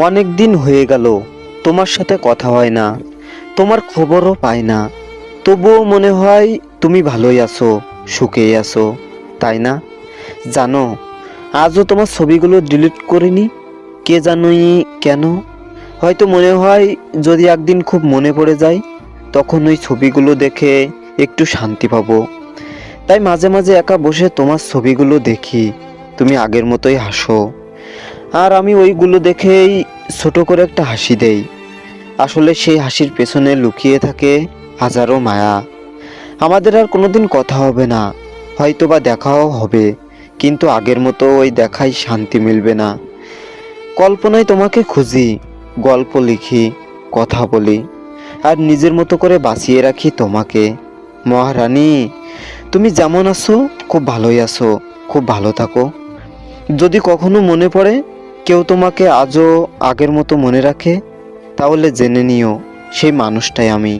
অনেক দিন হয়ে গেল তোমার সাথে কথা হয় না, তোমার খবরও পাই না। তবুও মনে হয় তুমি ভালোই আছো, সুখেই আছো, তাই না? জানো, আজও তোমার ছবিগুলো ডিলিট করিনি। কে জানোই কেন? হয়তো মনে হয় যদি একদিন খুব মনে পড়ে যায়, তখন ওই ছবিগুলো দেখে একটু শান্তি পাবো। তাই মাঝে মাঝে একা বসে তোমার ছবিগুলো দেখি, তুমি আগের মতোই হাসো, আর আমি ওইগুলো দেখেই ছোট করে একটা হাসি দেই। আসলে সেই হাসির পেছনে লুকিয়ে থাকে হাজারো মায়া। আমাদের আর কোনোদিন কথা হবে না, হয়তো বা দেখাও হবে, কিন্তু আগের মতো ওই দেখায় শান্তি মিলবে না। কল্পনায় তোমাকে খুঁজি, গল্প লিখি, কথা বলি, আর নিজের মতো করে বাঁচিয়ে রাখি তোমাকে। মহারানী, তুমি যেমন আছো খুব ভালোই আছো, খুব ভালো থাকো। যদি কখনো মনে পড়ে কেউ তোমাকে আজও আগের মতো মনে রাখে, তাহলে জেনে নিও সেই মানুষটাই আমি।